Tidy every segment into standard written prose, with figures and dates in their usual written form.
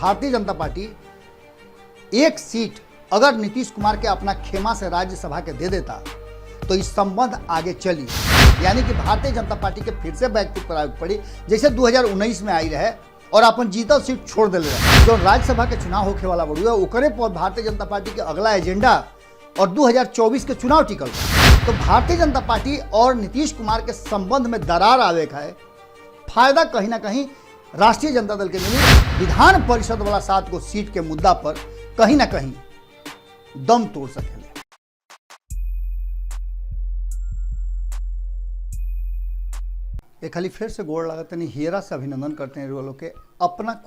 Bharatiya Janata party एक seat अगर नीतीश कुमार के अपना खेमा से राज्यसभा के दे देता तो इस संबंध आगे चली, यानी कि भारतीय जनता पार्टी के फिर से बैकफुट पर आग पड़ी जैसे 2019 में आई रहे और अपन जीतल सीट छोड़ दिले रहे। जो राज्यसभा के चुनाव होखे वाला बड़ुआ ओकरे पर भारतीय जनता पार्टी के अगला एजेंडा और 2024 के चुनाव टिकल। तो भारतीय जनता पार्टी और नीतीश कुमार के संबंध में दरार आवे का है, फायदा कहीं ना कहीं राष्ट्रीय जनता दल के मिली। विधान परिषद वाला 7 गो सीट के मुद्दा पर कहीं ना कहीं दम तोड़ सके। एक खाली फिर से गोड़ लागत नहीं हेरा से अभिनंदन करते हैं लोग के अपना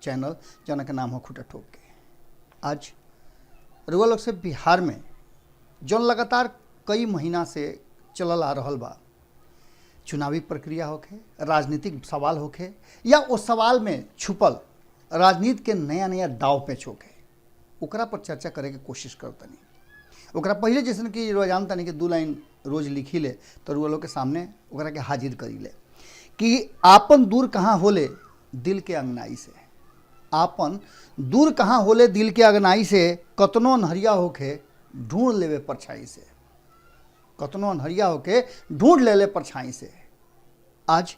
चैनल जना के नाम हो खुटा ठोक के। आज रुआ लोग से बिहार में जौन लगातार कई महीना से चलल आ रहल बा, चुनावी प्रक्रिया होखे, राजनीतिक सवाल होखे या उस सवाल में छुपल राजनीति के नया नया दाव पेच होखे, ओकरा पर चर्चा करे के कोशिश करतनी। ओकरा पहले जैसन कि रोजान तनी के 2 लाइन रोज लिखी ले तो रुआ लोग के सामने ओकरा के हाजिर करी ले कि आपन दूर कहाँ होले दिल के अंगनाई से, आपन दूर कहाँ होले दिल के अंगनाई से, कतनो अनहरिया होके ढूंढ लेवे परछाई से, कतनो अनहरिया होके ढूंढ ले परछाई से। आज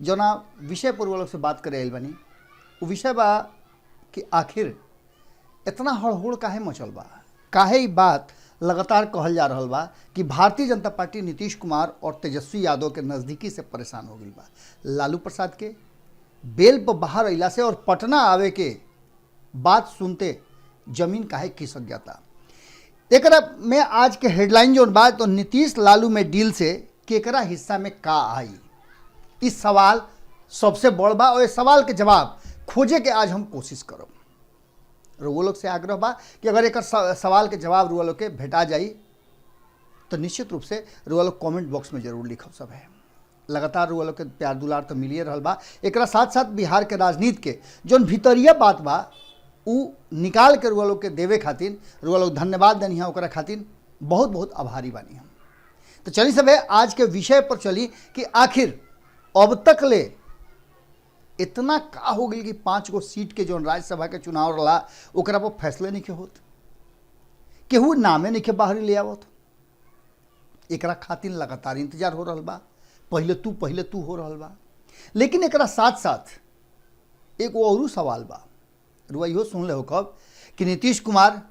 जना विषय पर लोग से बात करे बनी वो विषय बा कि आखिर इतना हड़हुड़ काहे मचल बा, काहे बात लगातार कहल जा रहा बा कि भारतीय जनता पार्टी नीतीश कुमार और तेजस्वी यादव के नज़दीकी से परेशान हो गई बा। लालू प्रसाद के बेल पर बाहर अइला से और पटना आवे के बात सुनते जमीन काहे खिसक जाता। एकरा में आज के हेडलाइन जो बात तो नीतीश लालू में डील से केकरा हिस्सा में का आई, इस सवाल सबसे बड़ बा और इस सवाल के जवाब खोजे के आज हम कोशिश करब। रुआ लोग से आग्रह बा कि अगर एक सवाल के जवाब रुआ लोग के भेटा जाई तो निश्चित रूप से रुआ लोग कमेंट बॉक्स में जरूर लिखब। सब है लगातार रुआ लोग के प्यार दुलार तो मिलिए रहल बा। एकरा साथ साथ बिहार के राजनीति के जौन भीतरिया बात बा उ निकाल के रुआ लोग के देवे खातिर रुआ लोग धन्यवाद देनी है, ओकरा खातिर बहुत बहुत आभारी बानी हम। तो चलिए सब आज के विषय पर चली कि आखिर अब तक ले इतना का हो गई कि 5 गो सीट के जो राज्यसभा के चुनाव रहा ओकरा पर फैसले नहीं के होत, केहू नामे नहीं के बाहरी ले आवत। एकरा खातिर लगातार इंतजार हो रहा बा, पहले तू हो रहा बा। लेकिन एकरा साथ साथ एक और सवाल बा, रुआ इहो सुन ले हो कब कि नीतीश कुमार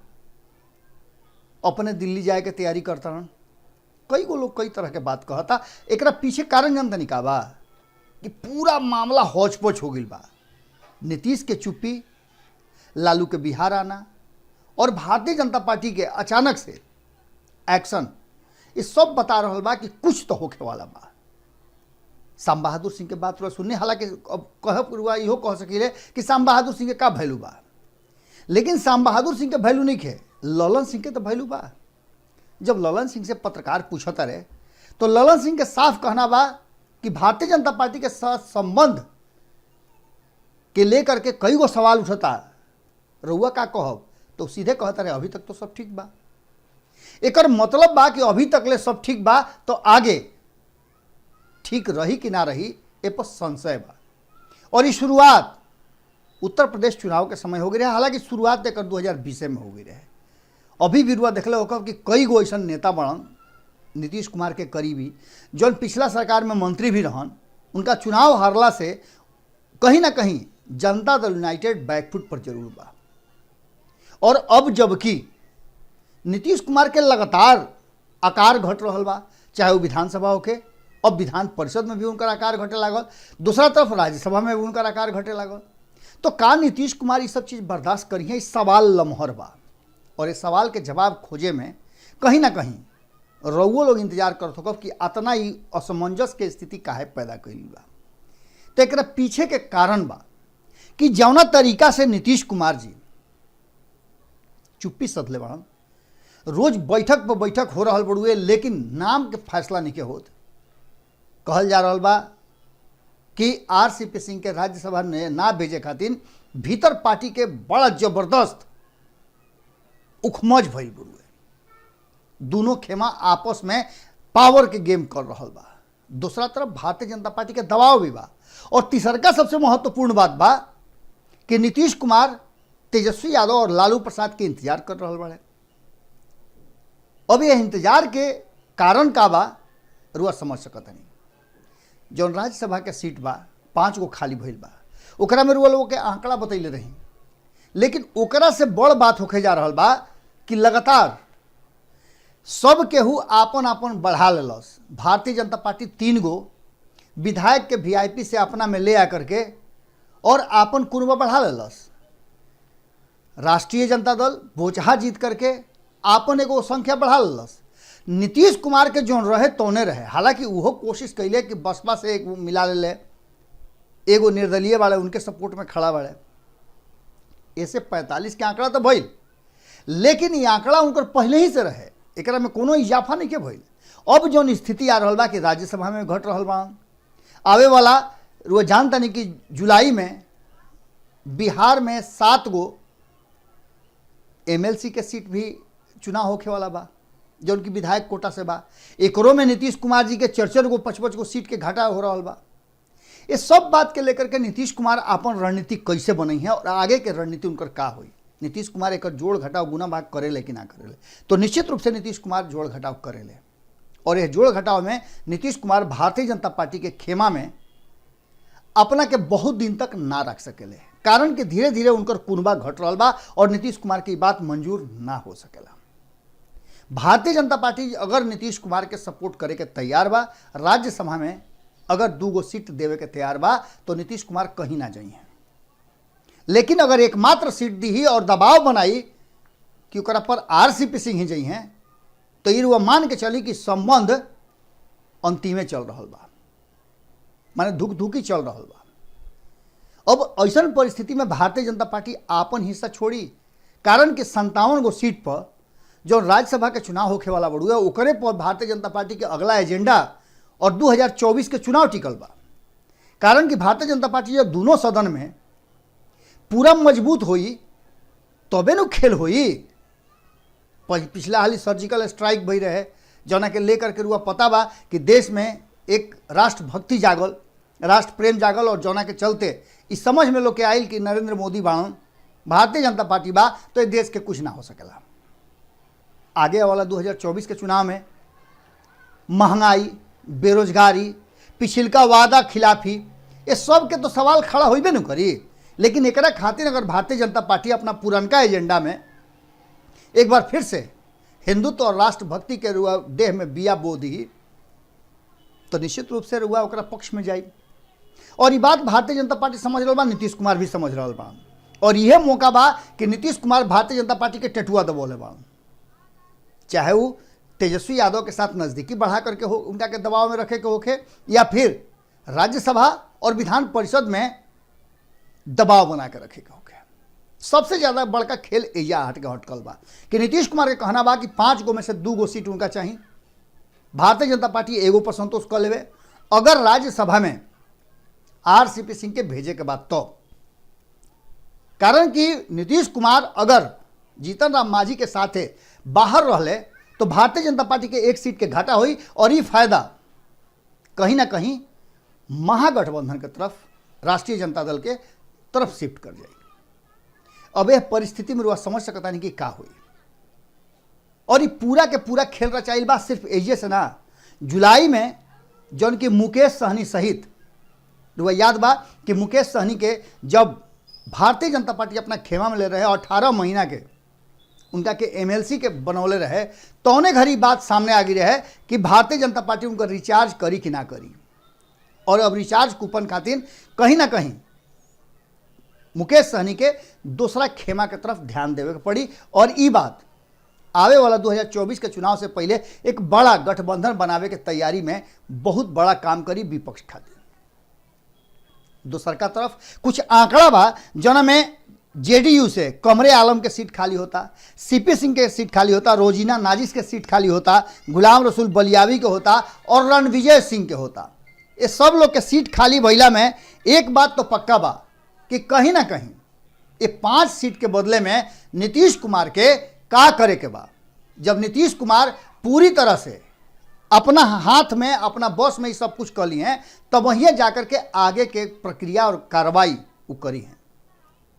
अपने दिल्ली जाए के तैयारी करता रहन। कई गो लोग कई तरह के बात कहता, एकरा पीछे कारण जानता नहीं का बा कि पूरा मामला हौच-पौच हो गई बा। नीतीश के चुप्पी, लालू के बिहार आना और भारतीय जनता पार्टी के अचानक से एक्शन, ये सब बता रहा बा कि कुछ तो होखे वाला बा। शाम बहादुर सिंह के बात थोड़ा सुनने, हालांकि अब कह इहो कह सकीले कि शाम बहादुर सिंह के का वैल्यू बा, लेकिन शाम बहादुर सिंह के वैल्यू नहीं है, ललन सिंह के तो वैल्यू बा। जब ललन सिंह से पत्रकार पूछता रहे तो ललन सिंह के साफ कहना बा कि भारतीय जनता पार्टी के साथ संबंध के लेकर के कई गो सवाल उठता, रउआ का कहब तो सीधे कहता रहे अभी तक तो सब ठीक बा। एकर मतलब बा कि अभी तक ले सब ठीक बा तो आगे ठीक रही कि ना रही ए पर संशय बा। और ये शुरुआत उत्तर प्रदेश चुनाव के समय हो गई रहे, हालांकि शुरुआत एकर 2020 में हो गई रहे। अभी भी रुआ देखले होकर कि कई गो ऐसा नेता बड़न नीतीश कुमार के करीबी जौन पिछला सरकार में मंत्री भी रहन, उनका चुनाव हारला से कहीं ना कहीं जनता दल यूनाइटेड बैकफुट पर जरूर बा। और अब जबकि नीतीश कुमार के लगातार आकार घट रहा बा, चाहे वो विधानसभा होके, अब विधान परिषद में भी उनका आकार घटे लागल, दूसरा तरफ राज्यसभा में भी उनका आकार घटे लागल। तो का नीतीश कुमार ये सब चीज़ बर्दाश्त करी है? इस सवाल लम्हर बा और इस सवाल के जवाब खोजे में कहीं ना कहीं रउओ लोग इंतजार करत हो कि अतना ही असमंजस के स्थिति काहे पैदा कइल बा। तो एकरा पीछे के कारण बा कि जौना तरीका से नीतीश कुमार जी चुप्पी सधले बड़न, रोज बैठक पर बैठक हो रहा बड़ुए, लेकिन नाम के फैसला नहीं के होत। कहल जा रहा बा कि RCP सिंह के राज्यसभा ने ना भेजे खातिर भीतर पार्टी के बड़ा जबरदस्त उखमज भइल बड़ुए। दोनों खेमा आपस में पावर के गेम कर रहा बा। दूसरा तरफ भारतीय जनता पार्टी के दबाव भी बा। और तीसरका सबसे महत्वपूर्ण बात बा कि नीतीश कुमार तेजस्वी यादव और लालू प्रसाद के इंतजार कर रहा बड़े। अब यह इंतजार के कारण का बा रुआ समझ सकत नहीं। जौन राज्यसभा के सीट बा 5 गो खाली भइल बा, ओकरा में रुआ लोग के आंकड़ा बतैले रही, लेकिन ओकरा से बड़ बात होके जा रहा बा कि लगातार सब केहू आपन आपन बढ़ा लेलस। भारतीय जनता पार्टी 3 गो विधायक के वीआईपी से अपना में ले आकर के और आपन कुर्बा बढ़ा लेलस। राष्ट्रीय जनता दल बोचहा जीत करके आपन एगो संख्या बढ़ा लेलस। नीतीश कुमार के जो रहे तौने रहे, हालांकि वो कोशिश कैले कि बसपा से एक मिला ले, एगो निर्दलीय वाले उनके सपोर्ट में खड़ा बाड़े। ऐसे 45 के आंकड़ा तो भइल, लेकिन ये आंकड़ा उनकर पहले ही से रहे, एकरा में कोनो इजाफा नहीं के भइल। अब जो स्थिति आ रहा बा कि राज्यसभा में घट रहा बा, आवे वाला वो जानता नहीं कि जुलाई में बिहार में 7 गो एमएलसी के सीट भी चुनाव होखे वाला बा, जो उनकी विधायक कोटा से बा। एकरों में नीतीश कुमार जी के 44 गो 55 गो सीट के घाटा हो रहा बा। ये सब बात के लेकर के नीतीश कुमार अपन रणनीति कैसे बनी है और आगे के रणनीति उनकर का हुई। नीतीश कुमार एक जोड़ घटाव गुना भाग करेले कि ना करेले, तो निश्चित रूप से नीतीश कुमार जोड़ घटाव करेले। और यह जोड़ घटाव में नीतीश कुमार भारतीय जनता पार्टी के खेमा में अपना के बहुत दिन तक ना रख सकेले, कारण कि धीरे धीरे उनकर कुनबा घट रहा बा और नीतीश कुमार की बात मंजूर ना हो सकेला। भारतीय जनता पार्टी अगर नीतीश कुमार के सपोर्ट करे के तैयार बा, राज्यसभा में अगर 2 गो सीट देवे के तैयार बा, तो नीतीश कुमार कहीं ना जाइए। लेकिन अगर एकमात्र सीट दी और दबाव बनाई कि ओकरा पर आरसीपी सिंह ही जाइ हैं, तो ये वह मान के चली कि संबंध अंतिमे चल रहा बा, माने धुक धुकी चल रहा बा। अब ऐसा परिस्थिति में भारतीय जनता पार्टी आपन हिस्सा छोड़ी, कारण कि 57 गो सीट पर जो राज्यसभा के चुनाव होखे वाला बड़ुआ, ओकरे पर भारतीय जनता पार्टी के अगला एजेंडा और 2024 के चुनाव टिकल बा। कारण कि भारतीय जनता पार्टी जो दोनों सदन में पूरा मजबूत होई तबे नु खेल होई। पिछला हाल सर्जिकल स्ट्राइक भई रहे, जना के लेकर के रुआ पता बा कि देश में एक राष्ट्रभक्ति जागल, राष्ट्र प्रेम जागल, और जना के चलते इस समझ में लोग के आयल कि नरेंद्र मोदी बाण, भारतीय जनता पार्टी बा, तो ये देश के कुछ ना हो सकेला। आगे वाला 2024 के चुनाव में महंगाई, बेरोजगारी, पिछिलका वादा खिलाफी, ये सब के तो सवाल खड़ा होइबे न करी। लेकिन एकरा खातिर अगर भारतीय जनता पार्टी अपना पुरनका एजेंडा में एक बार फिर से हिंदुत्व और राष्ट्रभक्ति के रुआ देह में बिया बो दी, तो निश्चित रूप से रुआ ओकरा पक्ष में जाई। और ये बात भारतीय जनता पार्टी समझ रहा बा, नीतीश कुमार भी समझ रहा बा। और यह मौका बा कि नीतीश कुमार भारतीय जनता पार्टी के टेटुआ दबोले बा, चाहे वो तेजस्वी यादव के साथ नज़दीकी बढ़ा करके हो, उनका के दबाव में रखे के होके, या फिर राज्यसभा और विधान परिषद में दबाव बना के रखे के होके। सबसे ज़्यादा बड़का खेल एजा हट के हटकल बा कि नीतीश कुमार के कहना बा कि 5 गो में से 2 गो सीट उनका चाहिए। भारतीय जनता पार्टी एगो पर संतोष कर लेवे अगर राज्यसभा में आरसीपी सिंह के भेजे के बाद, तो कारण कि नीतीश कुमार अगर जीतन राम मांझी के साथ बाहर रहले तो भारतीय जनता पार्टी के 1 सीट के घाटा हुई, और ये फायदा कहीं ना कहीं महागठबंधन के तरफ, राष्ट्रीय जनता दल के तरफ शिफ्ट कर जाएगी। अब यह परिस्थिति में रुआ समझ सकता नहीं कि का हुई। और ये पूरा के पूरा खेल रचाइल बा सिर्फ एजे से ना, जुलाई में जौन कि मुकेश सहनी सहित, रुआ याद बा कि मुकेश सहनी के जब भारतीय जनता पार्टी अपना खेमा में ले रहे और 18 महीना के उनका के एमएलसी के बनौले रहे, तौने घड़ी बात सामने आ गई रहे कि भारतीय जनता पार्टी उनका रिचार्ज करी कि ना करी। और अब रिचार्ज कूपन खातिर कहीं ना कहीं मुकेश सहनी के दूसरा खेमा के तरफ ध्यान देवे के पड़ी। और ये बात आवे वाला 2024 के चुनाव से पहले एक बड़ा गठबंधन बनावे के तैयारी में बहुत बड़ा काम करी विपक्ष खातिर। दूसर का तरफ कुछ आंकड़ा बा जना में जेडीयू से कमरे आलम के सीट खाली होता, सीपी सिंह के सीट खाली होता, रोजीना नाजिस के सीट खाली होता, गुलाम रसूल बलियावी के होता और रणविजय सिंह के होता। ये सब लोग के सीट खाली भइला में एक बात तो पक्का बा कि कहीं ना कहीं ये 5 सीट के बदले में नीतीश कुमार के का करे के बा। जब नीतीश कुमार पूरी तरह से अपना हाथ में, अपना बस में ये सब कुछ कर लिए हैं, तब वहीं जाकर के आगे के प्रक्रिया और कार्रवाई वो करी हैं।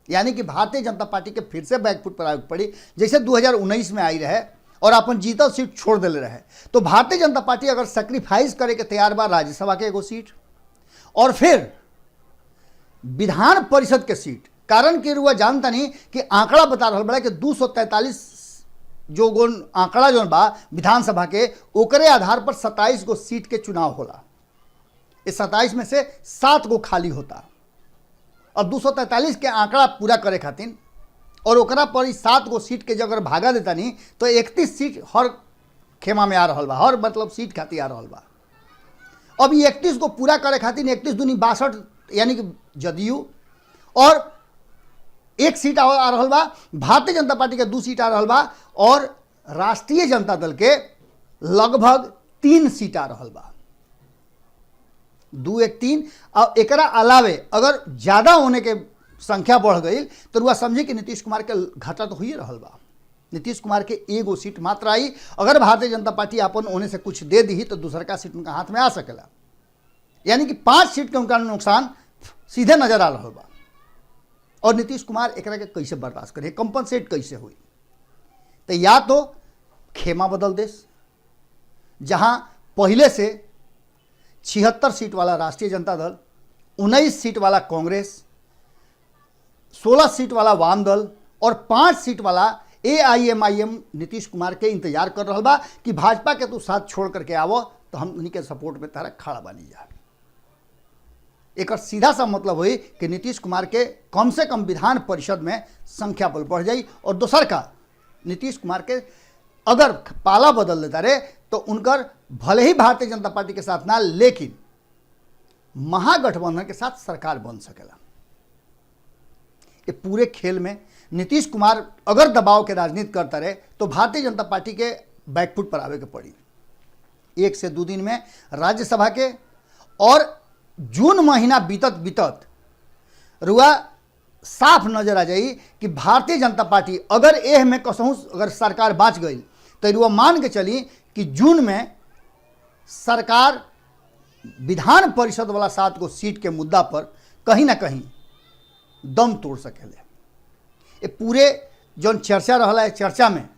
यानी कि भारतीय जनता पार्टी के फिर से बैकफुट पर आगे पड़ी, जैसे 2019 में आई रहे और अपन जीतल सीट छोड़ दिले रहे। तो भारतीय जनता पार्टी अगर सेक्रीफाइस करे के तैयार बा राज्यसभा के एगो सीट और फिर विधान परिषद के सीट, कारण कि रुआ जानता नहीं कि आंकड़ा बता रहा बड़ा कि 243 जो गो आंकड़ा जो बा विधानसभा के, ओकरे आधार पर 27 गो सीट के चुनाव होला। इस 27 में से 7 गो खाली होता और 243 के आंकड़ा पूरा करे खातिर और ओकरा पर 7 गो सीट के जब अगर भागा देता नहीं तो 31 सीट हर खेमा में आ रहा बा, हर मतलब सीट खातिर आ रहा बा। अब ये 31 को पूरा करे खातिर 31 दूनी 62 यानी कि जदयू और एक सीट आ रहा बा, भारतीय जनता पार्टी के 2 सीट आ रहा बा और राष्ट्रीय जनता दल के लगभग 3 सीट आ रहा बा, 2 1 3। और एकरा अलावे अगर ज्यादा होने के संख्या बढ़ गई तो रुआ समझे कि नीतीश कुमार के घाटा तो हुई रहा बा। नीतीश कुमार के एगो सीट मात्र आई, अगर भारतीय जनता पार्टी अपन होने से कुछ दे दी तो दूसरा का सीट उनका हाथ में आ सकेला, यानी कि 5 सीट के उनका नुकसान सीधे नजर आ रहा बा। और नीतीश कुमार एकरा के कैसे बर्दाश्त करे, कंपनसेट कैसे हुई? तो या तो खेमा बदल देश, जहां पहले से 76 सीट वाला राष्ट्रीय जनता दल, 19 सीट वाला कांग्रेस, 16 सीट वाला वाम दल और 5 सीट वाला AIMIM नीतीश कुमार के इंतजार कर रहा बा कि भाजपा के तू साथ छोड़ करके आवो तो हम उन्हीं के सपोर्ट में तारा खड़ा बनी जा। एक सीधा सा मतलब हुई कि नीतीश कुमार के कम से कम विधान परिषद में संख्या बल बढ़ जाई और दूसर का नीतीश कुमार के अगर पाला बदल देता रहे तो उनकर भले ही भारतीय जनता पार्टी के साथ ना, लेकिन महागठबंधन के साथ सरकार बन सकेला। ये पूरे खेल में नीतीश कुमार अगर दबाव के राजनीति करता रहे तो भारतीय जनता पार्टी के बैकफुट पर आवे के पड़ी। 1 से 2 दिन में राज्यसभा के और जून महीना बीतत बीतत रुआ साफ नजर आ जाई कि भारतीय जनता पार्टी अगर एह में कसहूँ अगर सरकार बाँच गई तो रुआ मान के चली कि जून में सरकार विधान परिषद वाला 7 गो सीट के मुद्दा पर कहीं ना कहीं दम तोड़ सकेले। ये पूरे जो चर्चा रहा है, चर्चा में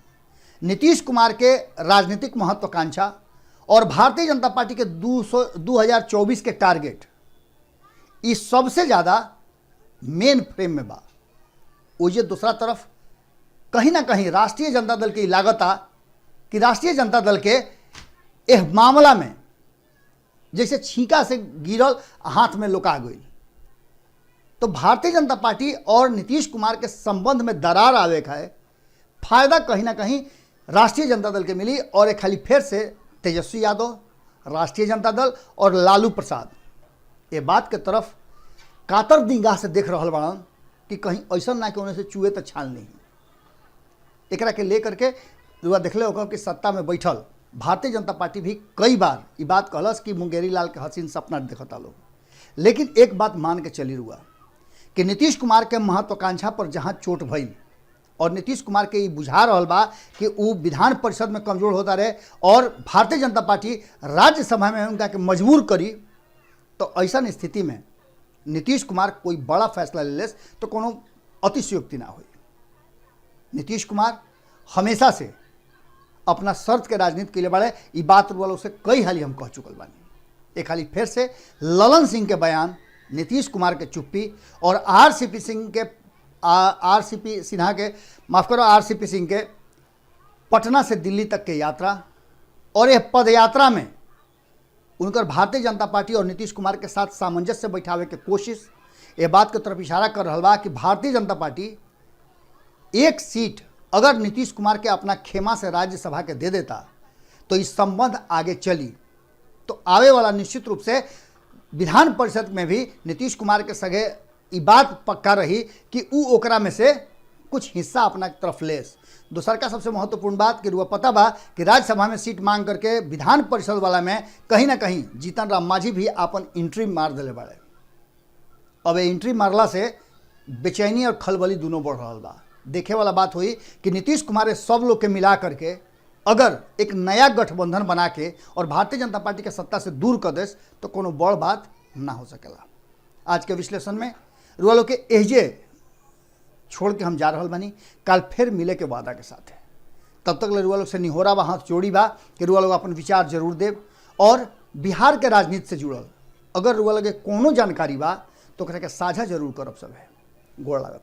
नीतीश कुमार के राजनीतिक महत्वाकांक्षा और भारतीय जनता पार्टी के 2024 के टारगेट इस सबसे ज़्यादा मेन फ्रेम में बा। ओजे दूसरा तरफ कहीं ना कहीं राष्ट्रीय जनता दल की लागत आ कि राष्ट्रीय जनता दल के यह मामला में जैसे छींका से गिरल हाथ में लुका गई। तो भारतीय जनता पार्टी और नीतीश कुमार के संबंध में दरार आवे का है फायदा कहीं ना कहीं राष्ट्रीय जनता दल के मिली और एक खाली फिर से तेजस्वी यादव, राष्ट्रीय जनता दल और लालू प्रसाद ये बात के तरफ कातर निगाह से देख रहा बड़न कि कहीं ऐसा ना कि उन्हें से चूहे तो छाल नहीं। एकरा के लेकर के रुआ देखले होगा कि सत्ता में बैठल भारतीय जनता पार्टी भी कई बार ये बात कहलस कि मुंगेरी लाल के हसीन सपना देखता लोग, लेकिन एक बात मान के चली रुआ कि नीतीश कुमार के महत्वाकांक्षा पर जहाँ चोट भई और नीतीश कुमार के ये बुझा रहा बा कि वो विधान परिषद में कमजोर होता रहे और भारतीय जनता पार्टी राज्यसभा में उनका के मजबूर करी, तो ऐसा स्थिति में नीतीश कुमार कोई बड़ा फैसला ले लेस तो कोनो अतिशयोक्ति ना हुई। नीतीश कुमार हमेशा से अपना शर्त के राजनीति के लिए बड़े, ये बात वालों से कई हाली हम कह चुकल बानी। एक हाली फिर से ललन सिंह के बयान, नीतीश कुमार के चुप्पी और आरसीपी सिन्हा के माफ करो आरसीपी सिंह के पटना से दिल्ली तक के यात्रा और यह पद यात्रा में उनकर भारतीय जनता पार्टी और नीतीश कुमार के साथ सामंजस्य बैठावे के कोशिश ये बात के तरफ इशारा कर रहा बा कि भारतीय जनता पार्टी एक सीट अगर नीतीश कुमार के अपना खेमा से राज्यसभा के दे देता तो इस संबंध आगे चली, तो आवे वाला निश्चित रूप से विधान परिषद में भी नीतीश कुमार के सगे ये बात पक्का रही कि ऊ ओकरा में से कुछ हिस्सा अपना तरफ लेस। दूसर का सबसे महत्वपूर्ण बात कि रुआ पता बा कि राज्यसभा में सीट मांग करके विधान परिषद वाला में कहीं ना कहीं जीतन राम मांझी भी अपन एंट्री मार दिले बाड़े। अब एंट्री मारला से बेचैनी और खलबली दोनों बढ़ रहा बा। देखे वाला बात हुई कि नीतीश कुमार सब लोग के मिला करके अगर एक नया गठबंधन बना के और भारतीय जनता पार्टी के सत्ता से दूर कर देस तो कोनो बड़ बात ना हो सकेला। आज के विश्लेषण में रुआ लोग के एजे छोड़ के हम जा रहल बानी। कल फिर मिले के वादा के साथ है। तब तक रुआ लोग से निहोरा बा, हाथ जोड़ी बा कि रुआ लोग अपन विचार जरूर देव। और बिहार के राजनीति से जुड़ल अगर रुआ लगे कोनो जानकारी बा तो ओकरा के साझा जरूर करब। सब है गोड़ लागत।